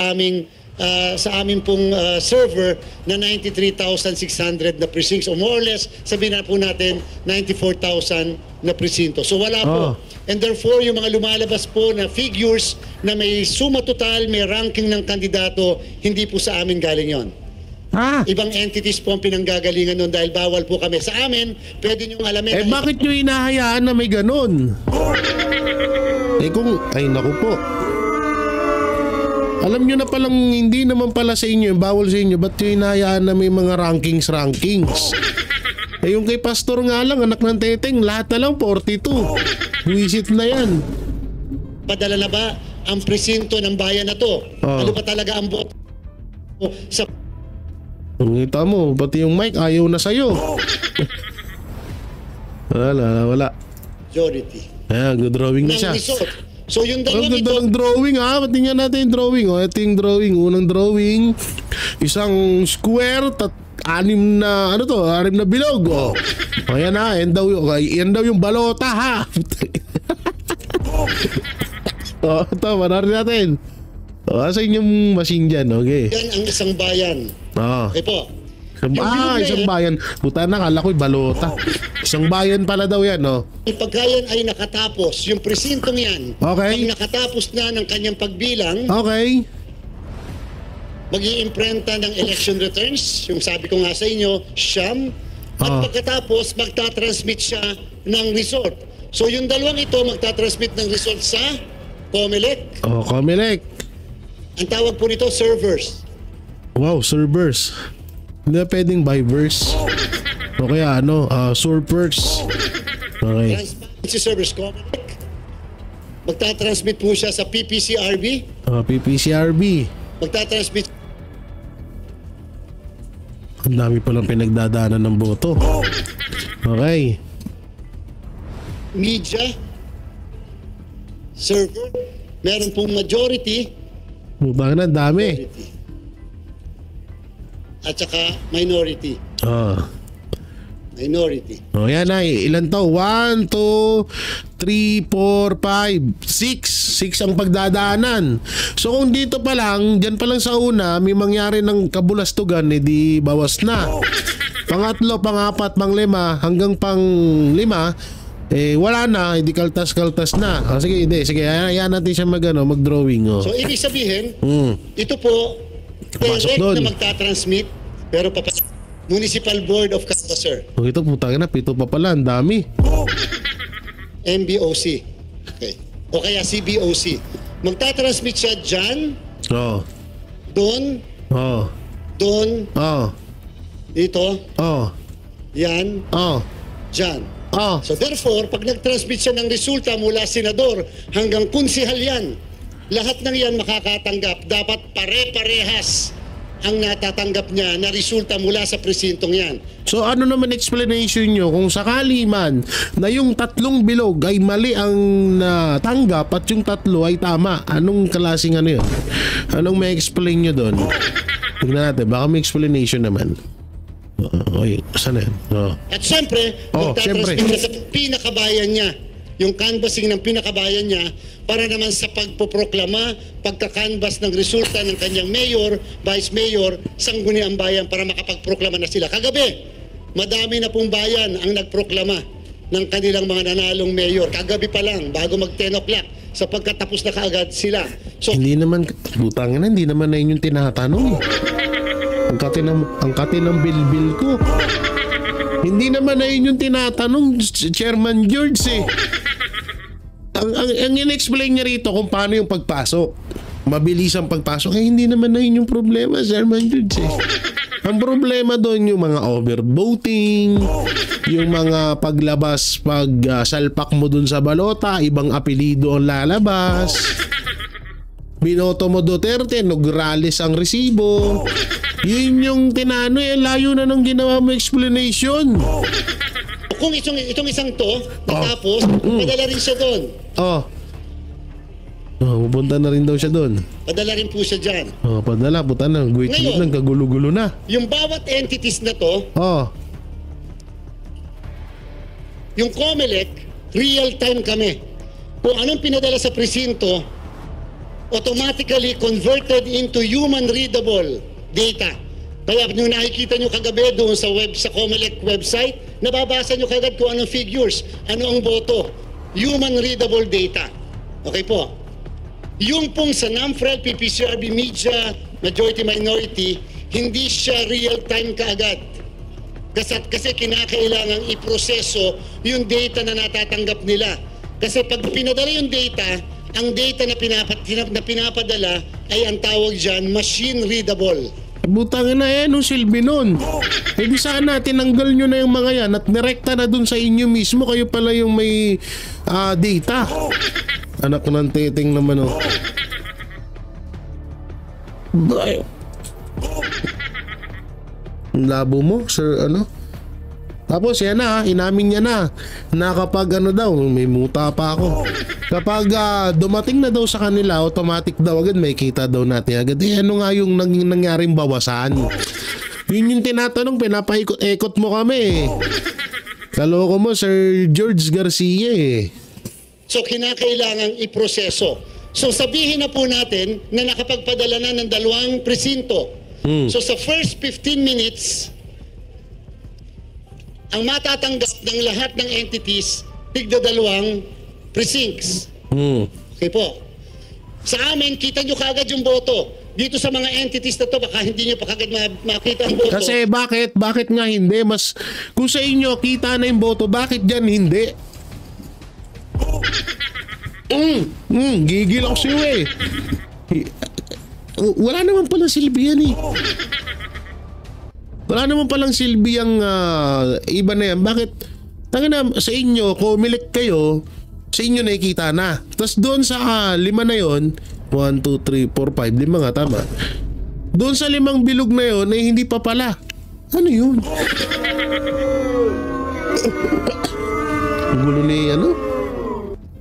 aming pong server na 93,600 na precincts, o more or less sabihin na po natin 94,000 na presinto. So wala po. And therefore yung mga lumalabas po na figures na may suma total, may ranking ng kandidato, hindi po sa amin galing yon. Ibang entities po ang pinanggagalingan nun dahil bawal po kami. Sa amin, pwede niyong alamin. Bakit nyo hinahayaan na may ganun? Ay naku po. Alam nyo na palang hindi naman pala sa inyo, bawal sa inyo, ba't nyo hinahayaan na may mga rankings? Yung kay Pastor nga lang, anak ng Teteng, lahat na lang 42. Wisit na yan. Padala na ba ang presinto ng bayan na to? Ano ba talaga ang boto sa... Kita mo, pati yung mic ayaw na sa'yo. Wala. Majority. Good drawing na siya. So yung dalawang ito... Ang drawing Tingnan natin yung drawing. Ito yung drawing. Unang drawing, isang square, 6 na bilog. Ayan yan daw yung balota ha. Ito, manarin natin. Asa inyong machine dyan, okay? Yan ang isang bayan. Okay po. Isang bayan. Puta na, kala ko'y balota. Isang bayan pala daw yan, no? Pagka yan ay nakatapos, yung presintong yan, pag nakatapos na ng kanyang pagbilang, mag-iimprenta ng election returns, yung sabi ko nga sa inyo, siyam, at pagkatapos, magtatransmit siya ng result. So yung dalawang ito, magtatransmit ng result sa COMELEC. COMELEC. Ang tawag po nito, servers. Wow, servers. Hindi na pwedeng by verse. O kaya surfers. Okay. Transparency servers, COMELEC. Magtatransmit po siya sa PPCRB. PPCRB. Magtatransmit. Ang dami palang pinagdadaanan ng boto. Okay. Media server. Meron pong majority. Bakit na dami? At saka minority. Minority. Yan ay. Ilan to? 1, 2, 3, 4, 5, 6 ang pagdadaanan. So kung dito pa lang, dyan pa lang sa una, may mangyari ng kabulastugan, di bawas na. Pangatlo, pangapat, panglima, hanggang pang-5, wala na, hindi kaltas-kaltas na. Sige, hayaan natin siya mag-drawing. So ibig sabihin, ito po, direct na magtatransmit, pero Municipal Board of Canvasser. Ito putang na, 7 pa pala, ang dami. MBOC. Okay. O kaya CBOC. Magtatransmit siya dyan. Doon. Doon. Dito. Yan. Dyan. So therefore, pag nag-transmit siya ng resulta mula senador hanggang konsehal yan, lahat ng yan makakatanggap. Dapat pare-parehas ang natatanggap niya na resulta mula sa presintong yan. So ano naman explanation nyo kung sakali man na yung 3 bilog ay mali ang natanggap at yung 3 ay tama? Anong klaseng yun? Anong may explain nyo doon? Tignan natin, baka may explanation naman. Okay, saan yan? At syempre, magtatransmit niya sa pinakabayan niya. Yung canvassing ng pinakabayan niya para naman sa pagpoproklama, pagkakanvas ng resulta ng kanyang mayor, vice mayor, sangguniang bayan para makapagproklama na sila. Kagabi, madami na pong bayan ang nagproklama ng kanilang mga nanalong mayor. Kagabi pa lang, bago mag 10 o'clock, sapagkat tapos na kaagad sila. So, hindi naman, butangin na, hindi naman na yun yung tinatanong. Ang kati ng bilbil ko. Hindi naman na yun yung tinatanong, Chairman George Ang in-explain niya rito kung paano yung pagpasok. Mabilis ang pagpasok. Hindi naman na yun yung problema, Chairman George Ang problema doon yung mga overvoting, yung mga paglabas, salpak mo dun sa balota, ibang apelido ang lalabas. Binoto mo Duterte, Nograles ang resibo. Yun yung layo na nung ginawa mo explanation. kung itong isang to, natapos, padala rin siya doon. Pupunta na rin daw siya doon. Padala rin po siya dyan. Padala, puta na. Guwit-guwit lang, kagulo-gulo na. Yung bawat entities na to, yung COMELEC, real-time kami. Kung anong pinadala sa presinto, automatically converted into human-readable data. Kaya nung nakikita nyo kagabi doon sa COMELEC website, nababasa nyo kagad kung anong figures, ano ang boto. Human-readable data. Okay po. Yung pong sa NAMFREL, PPCRB Media, Majority Minority, hindi siya real-time kaagad. Kasi kinakailangan iproseso yung data na natatanggap nila. Kasi pag pinadala yung data, ang data na pinapadala ay ang tawag dyan, machine readable. Butangin na nung silbi nun. Di sana tinanggal nyo na yung mga yan at nirekta na dun sa inyo mismo. Kayo pala yung may data. Anak ko ng titing naman Labo mo, sir, Tapos yan na, inamin niya na kapag daw, may muta pa ako. Kapag dumating na daw sa kanila, automatic daw agad, may kita daw natin agad. Ano nga yung nangyaring bawasan? Yun yung tinatanong, pinapaikot-ikot mo kami. Kaloko mo, Sir George Garcia So kinakailangang iproseso. So sabihin na po natin na nakapagpadala na ng 2 presinto. So sa first 15 minutes, ang matatanggap ng lahat ng entities, tigda 2 precincts. Okay po. Sa amin, kita nyo kagad yung boto. Dito sa mga entities na to, baka hindi nyo pa kagad makita ang boto. Kasi bakit nga hindi? Mas, kung sa inyo, kita na yung boto, bakit dyan hindi? Gigil ako sa'yo Wala naman palang silbi yan Wala naman palang silbi ang iba na yan. Bakit? Tangina, sa inyo, COMELEC kayo, sa inyo nakikita na. Tapos doon sa 5 na yon, 1, 2, 3, 4, 5, 5 nga tama. Doon sa 5 bilog na yon, eh hindi pa pala. Ano yun? Ang gulo ni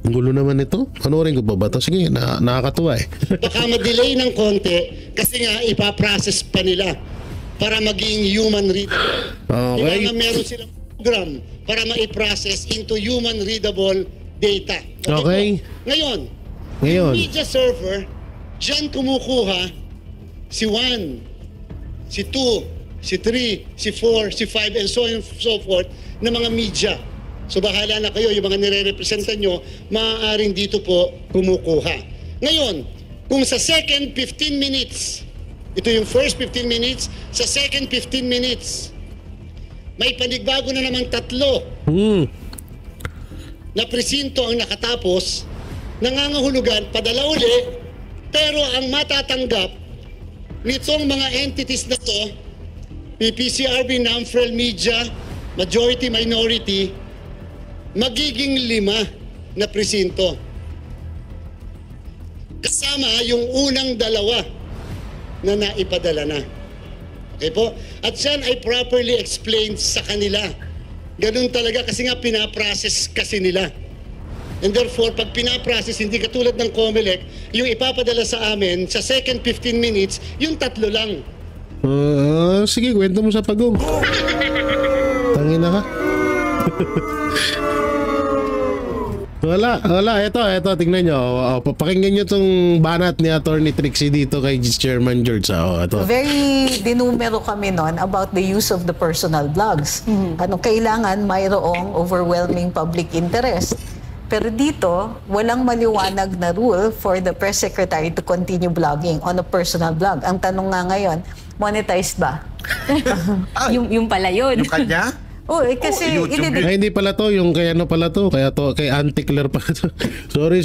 Ang gulo naman ito. Panoorin ko ba ba ito? Sige, nakakatuwa Baka ma-delay ng konti kasi nga ipaprocess pa nila para maging human readable. Okay. Diba meron silang program para ma-process into human readable data. Okay. Ngayon, yung media server, dyan kumukuha si 1, si 2, si 3, si 4, si 5, and so on and so forth na mga media. So bahala na kayo, yung mga nire-representan nyo, maaaring dito po kumukuha. Ngayon, kung sa second 15 minutes, ito yung first 15 minutes, sa second 15 minutes, may panigbago na namang 3 na presinto ang nakatapos, nangangahulugan, padala uli, pero ang matatanggap nitong mga entities na to, PPCRB, NAMFREL, Media, Majority, Minority, magiging 5 na presinto. Kasama yung unang 2 na naipadala na. Okay po? At yan ay properly explained sa kanila. Ganun talaga kasi nga pinaprocess kasi nila. And therefore, pag pinaprocess, hindi katulad ng COMELEC, yung ipapadala sa amin, sa second 15 minutes, yung 3 lang. Sige, kwento mo sa pagong. Tangina ka. Wala. Ito, tingnan nyo. Papakinggan nyo itong banat ni Attorney Trixie dito kay Chairman George. Ito. Very dinumero kami noon about the use of the personal blogs. Kailangan mayroong overwhelming public interest. Pero dito, walang maliwanag na rule for the press secretary to continue blogging on a personal blog. Ang tanong nga ngayon, monetized ba? yung pala yun. Yung kanya? Kasi hindi pala to, yung kay pala to, kay Auntie Claire pala to. sorry,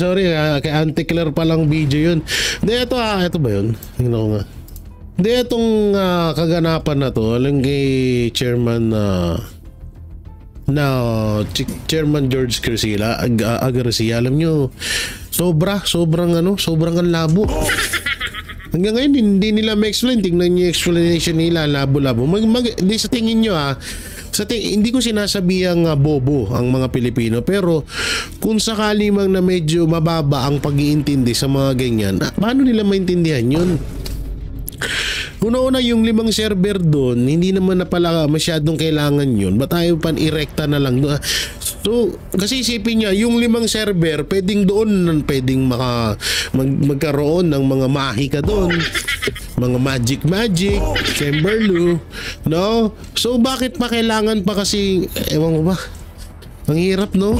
kay Auntie Claire palang video yun. Hindi, ito ba yun? Tingnan ko nga. Hindi, itong kaganapan na to, alam kay Chairman Chairman George Garcia, alam nyo, sobrang ang labo. Hanggang ngayon, hindi nila ma-explain. Tingnan nyo yung explanation nila, labo-labo. Di sa tingin nyo hindi ko sinasabihang bobo ang mga Pilipino, pero kung sakali mang na medyo mababa ang pag-iintindi sa mga ganyan, paano nila maintindihan yun? Una-una, yung 5 server doon, hindi naman na pala masyadong kailangan yun. Ba't tayo pan-erekta na lang doon? So, kasi isipin niya, yung 5 server, pwedeng doon, pwedeng magkaroon ng mga mahika doon. Mga magic, chamberlu, no? So, bakit pa kailangan pa kasi, ewan ko ba? Ang hirap, no?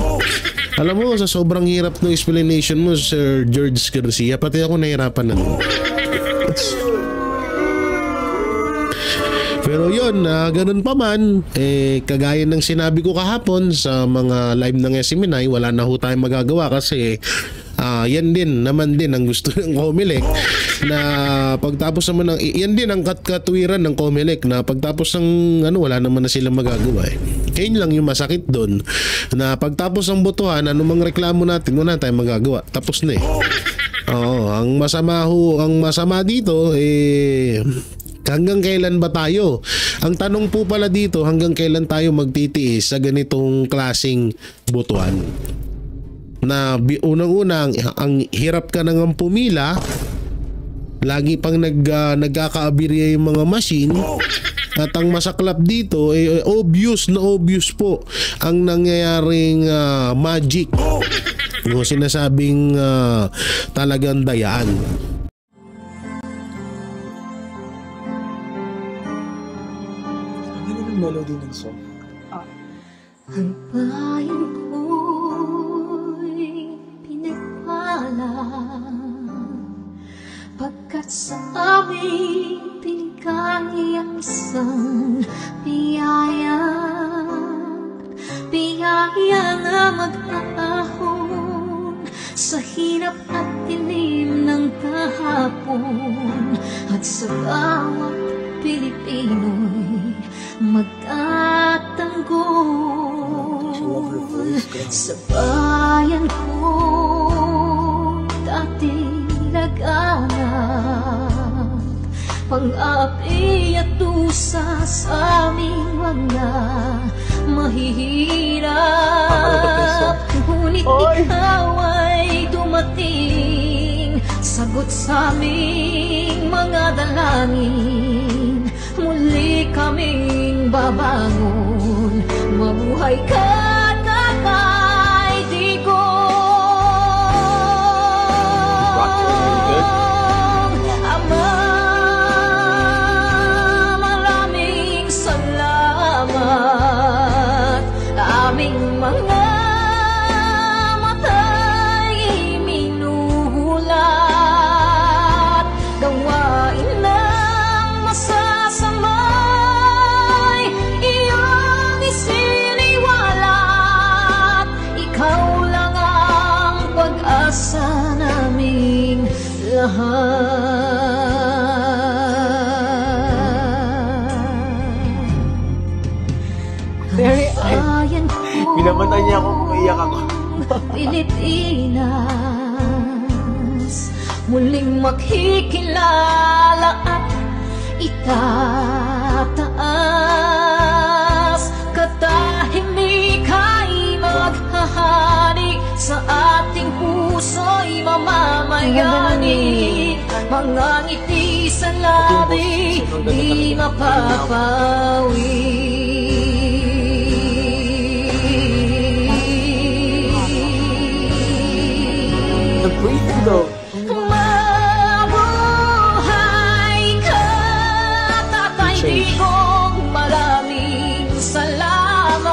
Alam mo, sa sobrang hirap ng explanation mo, Sir George Garcia, pati ako nahirapan na. Pero yun, ganun pa man, kagaya ng sinabi ko kahapon sa mga live ng SMNI, wala na ho tayong magagawa kasi yan din ang gusto ng Comelec na pagtapos naman ng, yan din ang katwiran ng Comelec na pagtapos ng wala naman na silang magagawa Ayun lang yung masakit doon, na pagtapos ng botohan, anumang reklamo natin, wala tayong magagawa, tapos na Oo, ang masama dito hanggang kailan ba tayo? Ang tanong po pala dito, hanggang kailan tayo magtitiis sa ganitong klaseng botohan? Na unang-unang, ang hirap ka nang pumila, lagi pang nagkakaabirya yung mga machine, at ang masaklap dito, obvious po ang nangyayaring magic. O sinasabing talagang dayaan. Melody ng song. Ang bayan ko'y pinagpala pagkat sa amin pinigay ang isang biyaya na mag-aahon sa hirap at dilim ng kahapon, at sa bawat Pilipino'y magtatanggol sa bayan ko dating laganap, pang-api at dusa sa aming mga mahihirap. Ngunit ikaw ay dumating, sagot sa aming mga dalangin. Muli kaming babangon, mabuhay ka na kay Digong. Ama, maraming salamat. Aming mga mata'y minuhulat, gawain ng masasamay iyong isiniwalat. Ikaw lang ang pag-asa naming lahat. Very Pinamatay niya ako, umiiyak ako. Pilipinas, muling makikilala at itataas. Katahimik ay maghahari sa ating puso'y mamamayani. Mga ngiti sa labi di mapapawi. Mabuhay ka, Tatay Digong, maraming salamat.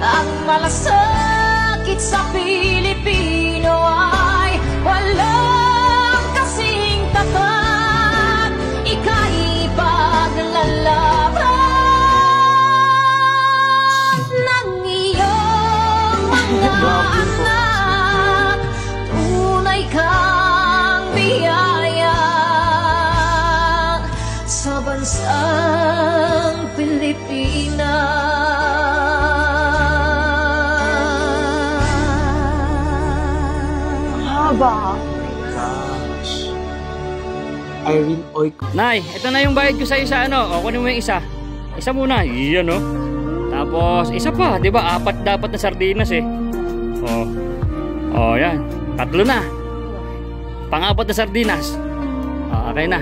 Ang malasakit sa Pilipino ay walang kasing tapat. Ika'y paglalaban ng iyong mga anak. Kang biyaya sa bansang Pilipinas. Haba. Gosh. Irene Oiko. Nay, ito na yung bayad ko sa'yo sa ano. O, kunin mo yung isa. Isa muna. Yan, oh. Tapos, isa pa. Diba? 4 dapat na sardinas, eh. Oh. Oh, yan. 3 na. Pang-4 na sardinas. Okay na.